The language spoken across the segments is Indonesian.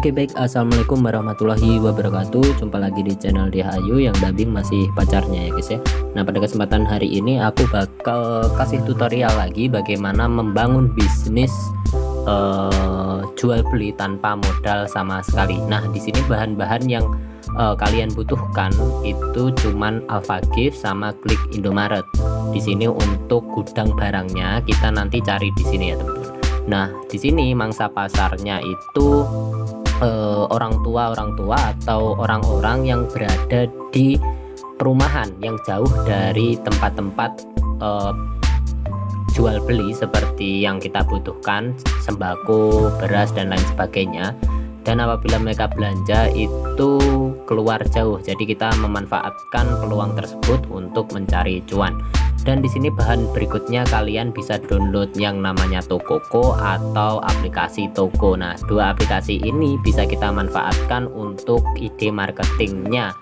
Oke baik, assalamualaikum warahmatullahi wabarakatuh. Jumpa lagi di channel Dihayu yang dubbing masih pacarnya ya guys ya. Nah pada kesempatan hari ini aku bakal kasih tutorial lagi bagaimana membangun bisnis jual beli tanpa modal sama sekali. Nah di sini bahan-bahan yang kalian butuhkan itu cuman Alpha Gift sama klik Indomaret. Di sini untuk gudang barangnya kita nanti cari di sini ya teman-teman. Nah di sini mangsa pasarnya itu orang tua atau orang-orang yang berada di perumahan yang jauh dari tempat-tempat jual beli seperti yang kita butuhkan, sembako, beras dan lain sebagainya. Dan apabila mereka belanja itu keluar jauh, jadi kita memanfaatkan peluang tersebut untuk mencari cuan. Dan di sini bahan berikutnya kalian bisa download yang namanya Tokoco atau aplikasi Toko. Nah, dua aplikasi ini bisa kita manfaatkan untuk ide marketingnya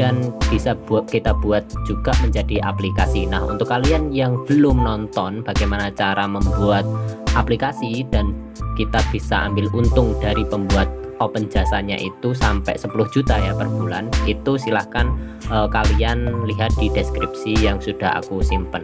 dan bisa kita buat juga menjadi aplikasi. Nah, untuk kalian yang belum nonton bagaimana cara membuat aplikasi dan kita bisa ambil untung dari pembuat open jasanya itu sampai 10 juta ya per bulan, itu silahkan kalian lihat di deskripsi yang sudah aku simpen.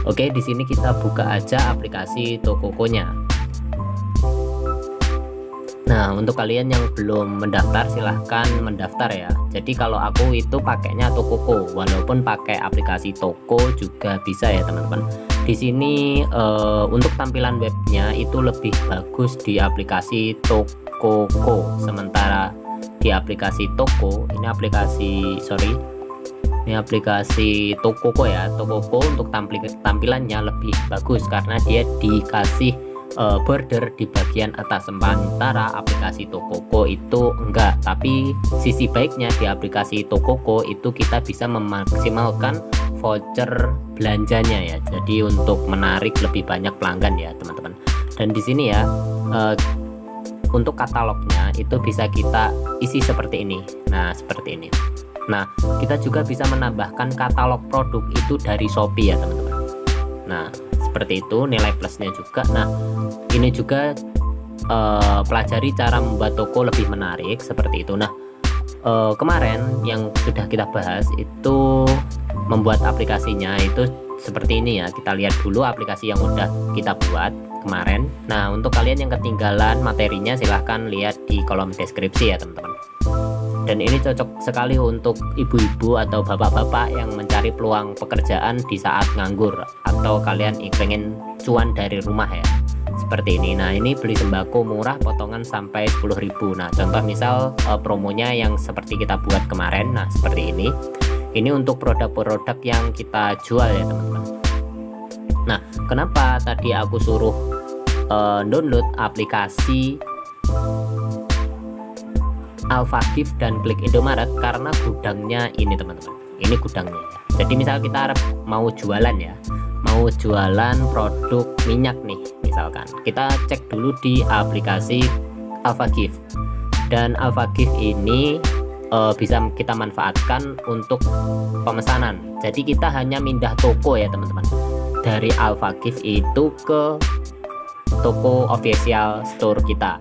Oke, di sini kita buka aja aplikasi Tokoco-nya. Nah, untuk kalian yang belum mendaftar silahkan mendaftar ya. Jadi kalau aku itu pakainya Tokoco, walaupun pakai aplikasi Toko juga bisa ya teman-teman. Di sini untuk tampilan webnya itu lebih bagus di aplikasi Tokoco, sementara di aplikasi Toko ini aplikasi Tokoco ya. Tokoco untuk tampilannya lebih bagus karena dia dikasih border di bagian atas, sementara aplikasi Tokoco itu enggak. Tapi sisi baiknya di aplikasi Tokoco itu kita bisa memaksimalkan voucher belanjanya ya, jadi untuk menarik lebih banyak pelanggan ya teman-teman. Dan di sini ya untuk katalognya itu bisa kita isi seperti ini. Nah seperti ini. Nah kita juga bisa menambahkan katalog produk itu dari Shopee ya teman-teman. Nah seperti itu, nilai plusnya juga. Nah ini juga pelajari cara membuat toko lebih menarik seperti itu. Nah kemarin yang sudah kita bahas itu membuat aplikasinya itu seperti ini ya. Kita lihat dulu aplikasi yang udah kita buat kemarin. Nah untuk kalian yang ketinggalan materinya silahkan lihat di kolom deskripsi ya teman-teman. Dan ini cocok sekali untuk ibu-ibu atau bapak-bapak yang mencari peluang pekerjaan di saat nganggur atau kalian pengen cuan dari rumah ya, seperti ini. Nah ini beli sembako murah potongan sampai 10.000. Nah contoh misal promonya yang seperti kita buat kemarin. Nah seperti ini. Ini untuk produk-produk yang kita jual ya teman-teman. Nah kenapa tadi aku suruh download aplikasi Alpha Gift dan klik Indomaret karena gudangnya ini teman-teman. Ini gudangnya ya. Jadi misal kita mau jualan ya, mau jualan produk minyak nih misalkan, kita cek dulu di aplikasi Alpha Gift. Dan Alpha Gift ini bisa kita manfaatkan untuk pemesanan. Jadi kita hanya mindah toko ya teman-teman, dari Alpha Gift itu ke toko official store kita.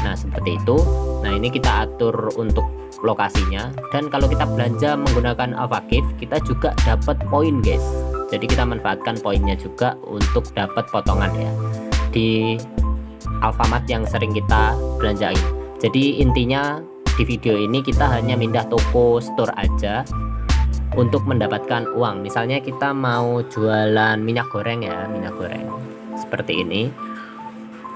Nah seperti itu. Nah ini kita atur untuk lokasinya. Dan kalau kita belanja menggunakan Alpha Gift kita juga dapat poin guys. Jadi kita manfaatkan poinnya juga untuk dapat potongan ya di Alfamart yang sering kita belanjain. Jadi intinya di video ini kita hanya mindah toko store aja untuk mendapatkan uang. Misalnya kita mau jualan minyak goreng ya, minyak goreng seperti ini.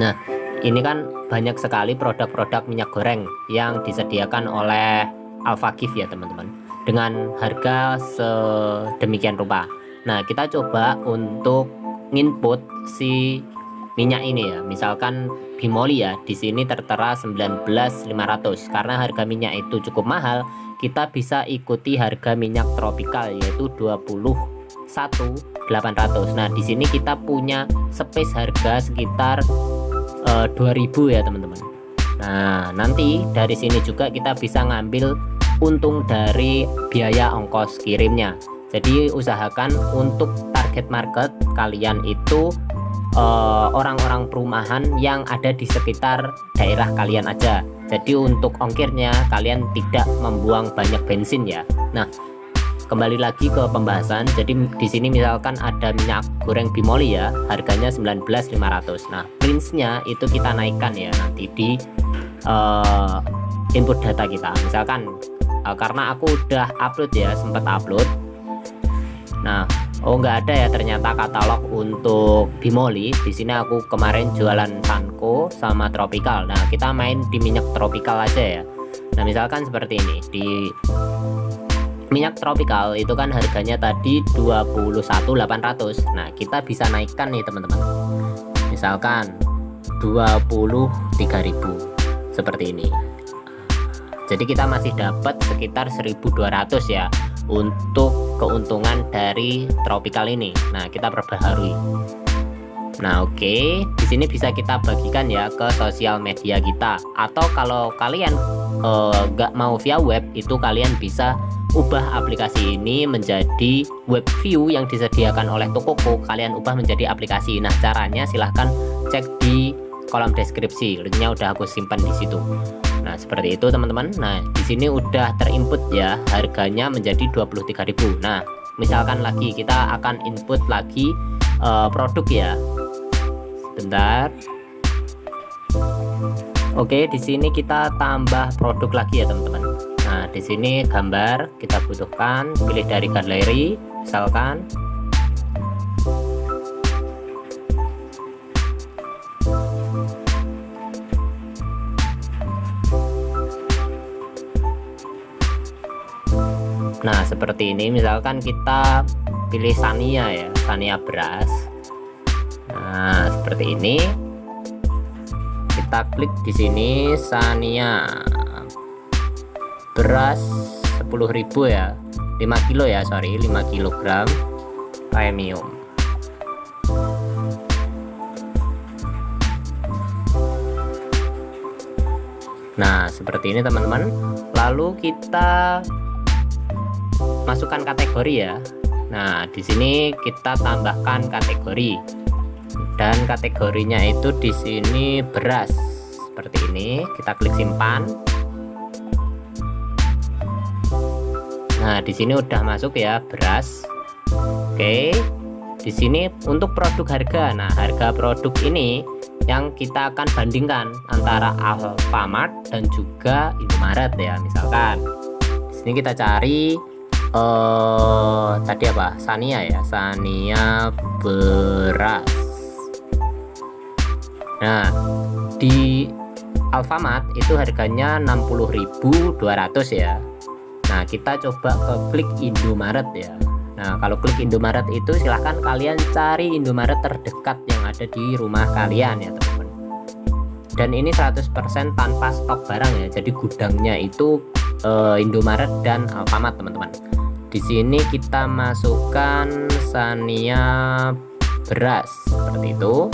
Nah ini kan banyak sekali produk-produk minyak goreng yang disediakan oleh Alpha Gift ya teman-teman, dengan harga sedemikian rupa. Nah kita coba untuk nginput si minyak ini ya, misalkan Bimoli ya, di sini tertera 19.500 karena harga minyak itu cukup mahal. Kita bisa ikuti harga minyak tropikal yaitu 21.800. Nah di sini kita punya space harga sekitar 2000 ya teman-teman. Nah nanti dari sini juga kita bisa ngambil untung dari biaya ongkos kirimnya. Jadi usahakan untuk target market kalian itu orang-orang perumahan yang ada di sekitar daerah kalian aja. Jadi untuk ongkirnya kalian tidak membuang banyak bensin ya. Nah, kembali lagi ke pembahasan. Jadi di sini misalkan ada minyak goreng Bimoli ya, harganya 19.500. Nah, range-nya itu kita naikkan ya nanti di input data kita. Misalkan karena aku udah upload ya, sempat upload. Nah, nggak ada ya ternyata katalog untuk Bimoli. Di sini aku kemarin jualan Sanko sama Tropical. Nah, kita main di minyak Tropical aja ya. Nah, misalkan seperti ini. Di minyak Tropical itu kan harganya tadi 21.800. Nah, kita bisa naikkan nih teman-teman. Misalkan 23.000 seperti ini. Jadi kita masih dapat sekitar 1.200 ya untuk keuntungan dari Tropical ini. Nah, kita perbaharui. Nah, oke, di sini bisa kita bagikan ya ke sosial media kita. Atau kalau kalian nggak mau via web, itu kalian bisa ubah aplikasi ini menjadi web view yang disediakan oleh Tokoku. Kalian ubah menjadi aplikasi. Nah, caranya silahkan cek di kolom deskripsi. Linknya udah aku simpan di situ. Nah, seperti itu teman-teman. Nah, di sini udah terinput ya, harganya menjadi 23.000. Nah, misalkan lagi kita akan input lagi produk ya. Sebentar. Oke, di sini kita tambah produk lagi ya teman-teman. Nah, di sini gambar kita butuhkan, pilih dari galeri misalkan. Nah, seperti ini misalkan kita pilih Sania ya, Sania beras. Nah, seperti ini. Kita klik di sini Sania beras 10.000 ya. 5 kilo ya, sorry, 5 kilogram premium. Nah, seperti ini teman-teman. Lalu kita masukkan kategori ya. Nah, di sini kita tambahkan kategori. Dan kategorinya itu di sini beras. Seperti ini, kita klik simpan. Nah, di sini udah masuk ya beras. Oke. Di sini untuk produk harga. Nah, harga produk ini yang kita akan bandingkan antara Alfamart dan juga Indomaret ya. Misalkan di sini kita cari tadi apa? Sania ya, Sania beras. Nah, di Alfamart itu harganya 60.200 ya. Nah, kita coba ke klik Indomaret ya. Nah, kalau klik Indomaret itu silahkan kalian cari Indomaret terdekat yang ada di rumah kalian ya teman-teman. Dan ini 100% tanpa stok barang ya. Jadi gudangnya itu Indomaret dan Alfamart teman-teman. Di sini kita masukkan Sania beras seperti itu.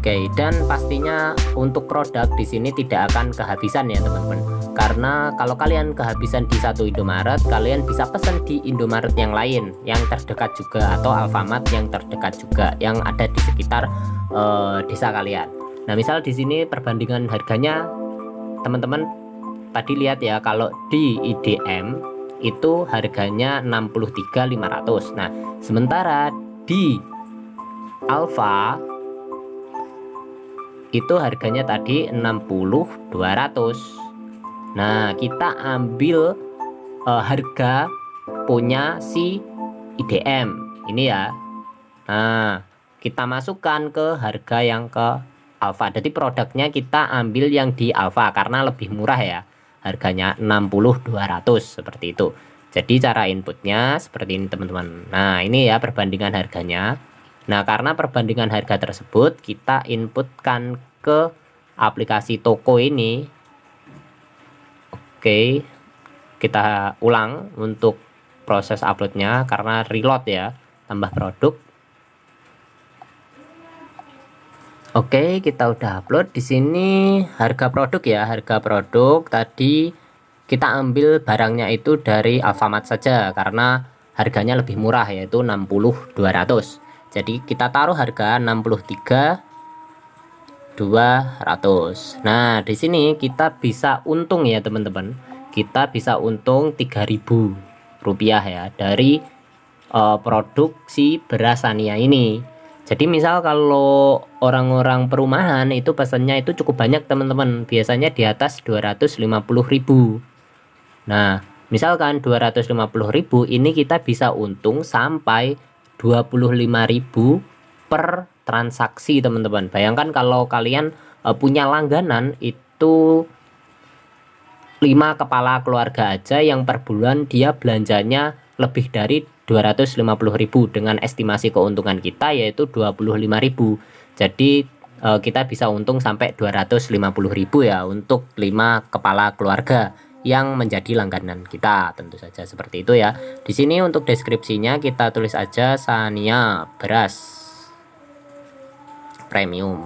Oke, dan pastinya untuk produk di sini tidak akan kehabisan ya teman-teman. Karena kalau kalian kehabisan di satu Indomaret, kalian bisa pesan di Indomaret yang lain yang terdekat juga, atau Alfamart yang terdekat juga yang ada di sekitar desa kalian. Nah, misal di sini perbandingan harganya teman-teman tadi lihat ya, kalau di IDM itu harganya 63.500. Nah, sementara di Alfa itu harganya tadi 60.200. Nah, kita ambil harga punya si IDM ini ya. Nah, kita masukkan ke harga yang ke Alfa. Jadi produknya kita ambil yang di Alfa karena lebih murah ya. Harganya 60.200 seperti itu. Jadi cara inputnya seperti ini teman-teman. Nah, ini ya perbandingan harganya. Nah, karena perbandingan harga tersebut kita inputkan ke aplikasi toko ini. Oke, kita ulang untuk proses uploadnya karena reload ya, tambah produk. Oke, kita udah upload. Di sini harga produk ya, harga produk tadi kita ambil barangnya itu dari Alfamart saja karena harganya lebih murah yaitu 60.200. Jadi kita taruh harga 63.200. Nah, di sini kita bisa untung ya teman-teman. Kita bisa untung 3.000 rupiah ya dari produksi beras Sania ini. Jadi misal kalau orang-orang perumahan itu pesannya itu cukup banyak teman-teman, biasanya di atas 250.000. Nah, misalkan 250.000 ini kita bisa untung sampai 25.000 per transaksi teman-teman. Bayangkan kalau kalian punya langganan itu 5 kepala keluarga aja yang per bulan dia belanjanya lebih dari 250.000 dengan estimasi keuntungan kita yaitu 25.000. Jadi kita bisa untung sampai 250.000 ya untuk 5 kepala keluarga yang menjadi langganan kita, tentu saja seperti itu ya. Di sini untuk deskripsinya kita tulis aja Sania beras premium.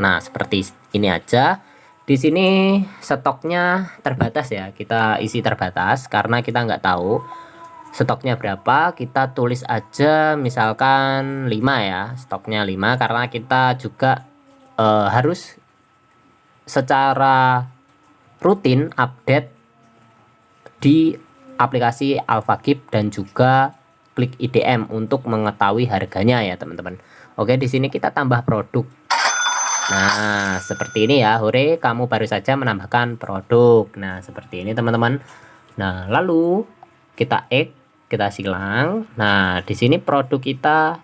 Nah, seperti ini aja. Di sini stoknya terbatas ya, kita isi terbatas karena kita nggak tahu stoknya berapa. Kita tulis aja misalkan 5 ya, stoknya 5 karena kita juga harus secara rutin update di aplikasi AlphaKeep dan juga Klik IDM untuk mengetahui harganya ya teman-teman. Oke, di sini kita tambah produk. Nah, seperti ini ya. Hore, kamu baru saja menambahkan produk. Nah, seperti ini teman-teman. Nah, lalu kita kita silang. Nah, di sini produk kita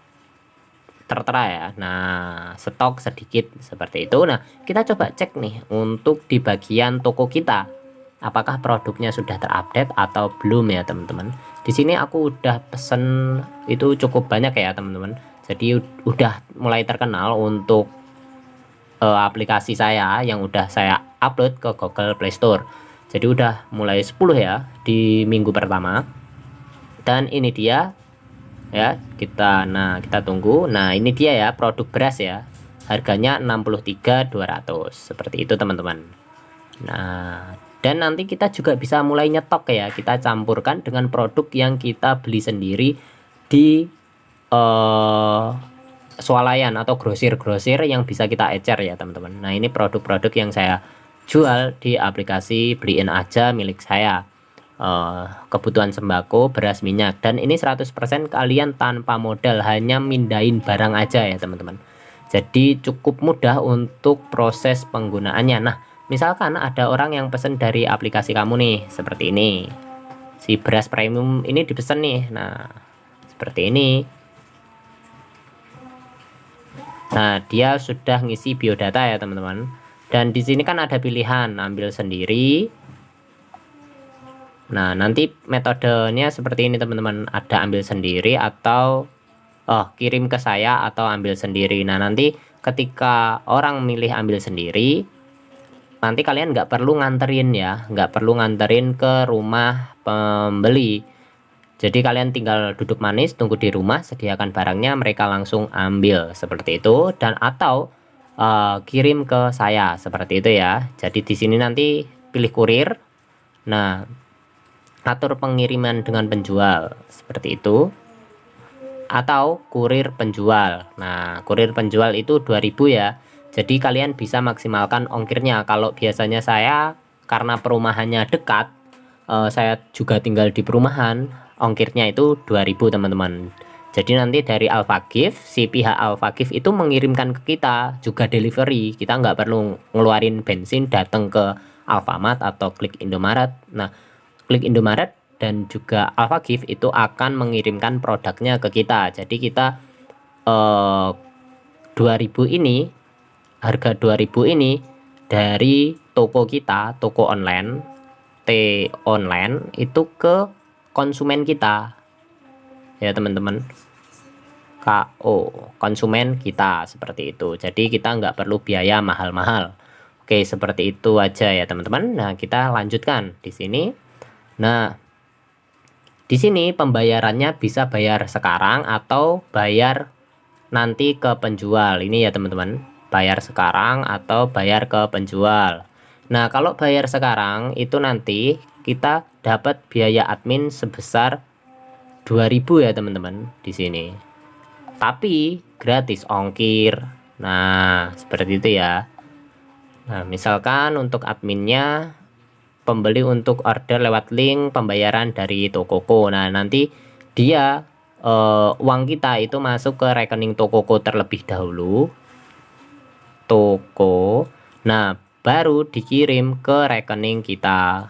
tertera ya. Nah, stok sedikit seperti itu. Nah, kita coba cek nih untuk di bagian toko kita. Apakah produknya sudah terupdate atau belum ya, teman-teman. Di sini aku udah pesen itu cukup banyak ya, teman-teman. Jadi udah mulai terkenal untuk aplikasi saya yang udah saya upload ke Google Play Store. Jadi udah mulai 10 ya di minggu pertama. Dan ini dia ya, kita tunggu. Nah, ini dia ya produk beras ya. Harganya 63.200 seperti itu teman-teman. Nah, dan nanti kita juga bisa mulai nyetok ya. Kita campurkan dengan produk yang kita beli sendiri di swalayan atau grosir-grosir yang bisa kita ecer ya teman-teman. Nah, ini produk-produk yang saya jual di aplikasi Beliin Aja milik saya. Kebutuhan sembako, beras, minyak, dan ini 100% kalian tanpa modal, hanya mindahin barang aja ya teman-teman. Jadi cukup mudah untuk proses penggunaannya. Nah, misalkan ada orang yang pesen dari aplikasi kamu nih, seperti ini. Si beras premium ini dipesan nih. Nah, seperti ini. Nah, dia sudah ngisi biodata ya teman-teman. Dan di sini kan ada pilihan ambil sendiri. Nah, nanti metodenya seperti ini teman-teman. Ada ambil sendiri atau kirim ke saya atau ambil sendiri. Nah, nanti ketika orang milih ambil sendiri, nanti kalian nggak perlu nganterin ya, nggak perlu nganterin ke rumah pembeli. Jadi kalian tinggal duduk manis, tunggu di rumah, sediakan barangnya, mereka langsung ambil seperti itu. Dan atau kirim ke saya seperti itu ya. Jadi di sini nanti pilih kurir. Nah, atur pengiriman dengan penjual seperti itu. Atau kurir penjual. Nah, kurir penjual itu 2000 ya. Jadi kalian bisa maksimalkan ongkirnya. Kalau biasanya saya karena perumahannya dekat, saya juga tinggal di perumahan, ongkirnya itu 2000 teman-teman. Jadi nanti dari AlphaGift, si pihak AlphaGift itu mengirimkan ke kita juga delivery. Kita nggak perlu ngeluarin bensin datang ke Alfamart atau Klik Indomaret. Nah, Klik Indomaret dan juga AlphaGift itu akan mengirimkan produknya ke kita. Jadi kita 2000 ini, harga 2000 ini dari toko kita, toko online, online itu ke konsumen kita ya teman-teman. KO konsumen kita seperti itu. Jadi kita nggak perlu biaya mahal-mahal. Oke, seperti itu aja ya teman-teman. Nah, kita lanjutkan di sini. Nah, di sini pembayarannya bisa bayar sekarang atau bayar nanti ke penjual. Ini ya teman-teman, bayar sekarang atau bayar ke penjual. Nah, kalau bayar sekarang itu nanti kita dapat biaya admin sebesar 2000 ya teman-teman di sini. tapi gratis ongkir. Nah, seperti itu ya. Nah, misalkan untuk adminnya, pembeli untuk order lewat link pembayaran dari Tokoku. Nah, nanti dia uang kita itu masuk ke rekening Tokoku terlebih dahulu. Toko. Nah, baru dikirim ke rekening kita.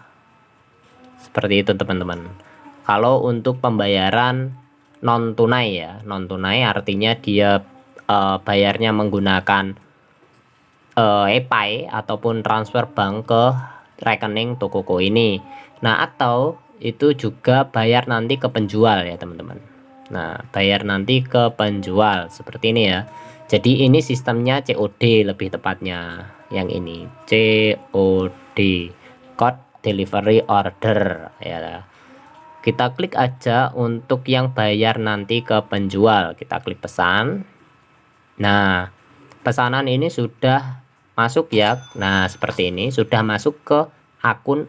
Seperti itu, teman-teman. Kalau untuk pembayaran non tunai ya, non tunai artinya dia bayarnya menggunakan EPay ataupun transfer bank ke rekening Tokoku ini. Nah, atau itu juga bayar nanti ke penjual ya, teman-teman. Nah, bayar nanti ke penjual seperti ini ya. Jadi ini sistemnya COD lebih tepatnya. Yang ini COD, Code Delivery Order ya. Kita klik aja untuk yang bayar nanti ke penjual. Kita klik pesan. Nah, pesanan ini sudah masuk ya. Nah, seperti ini sudah masuk ke akun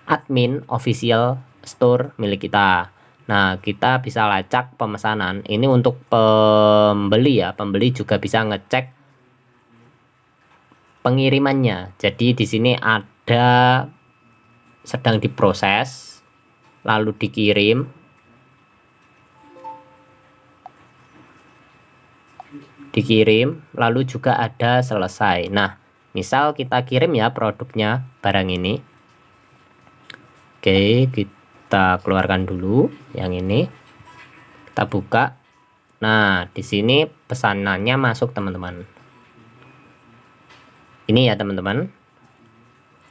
admin official store milik kita. Nah, kita bisa lacak pemesanan. Ini untuk pembeli ya. Pembeli juga bisa ngecek pengirimannya. Jadi di sini ada sedang diproses, lalu dikirim, lalu juga ada selesai. Nah, misal kita kirim ya produknya, barang ini. Oke, kita keluarkan dulu yang ini. Kita buka. Nah, di sini pesanannya masuk, teman-teman. Ini ya, teman-teman.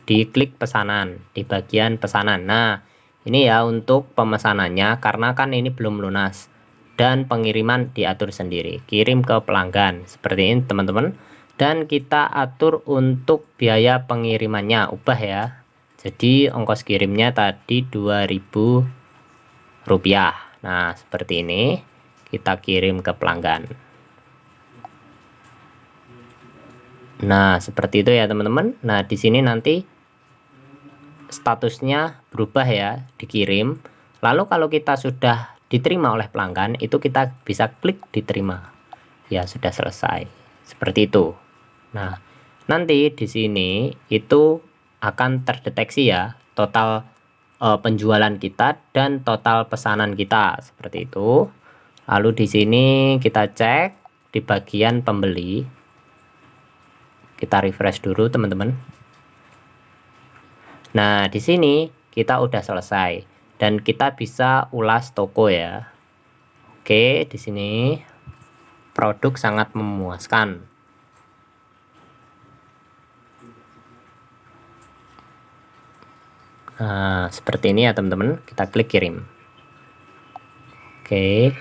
Diklik pesanan di bagian pesanan. Nah, ini ya untuk pemesanannya karena kan ini belum lunas, dan pengiriman diatur sendiri, kirim ke pelanggan seperti ini, teman-teman. Dan kita atur untuk biaya pengirimannya, ubah ya. Jadi ongkos kirimnya tadi 2.000 rupiah. Nah, seperti ini kita kirim ke pelanggan. Nah, seperti itu ya, teman-teman. Nah, di sini nanti statusnya berubah ya, dikirim. Lalu kalau kita sudah diterima oleh pelanggan, itu kita bisa klik diterima. Ya, sudah selesai. Seperti itu. Nah, nanti di sini itu akan terdeteksi ya total penjualan kita dan total pesanan kita, seperti itu. Lalu di sini kita cek di bagian pembeli. Kita refresh dulu, teman-teman. Nah, di sini kita udah selesai dan kita bisa ulas toko ya. Oke, di sini produk sangat memuaskan. Nah, seperti ini ya, teman-teman. Kita klik kirim. Oke,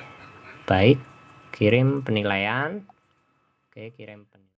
baik. Kirim penilaian. Oke, kirim penilaian.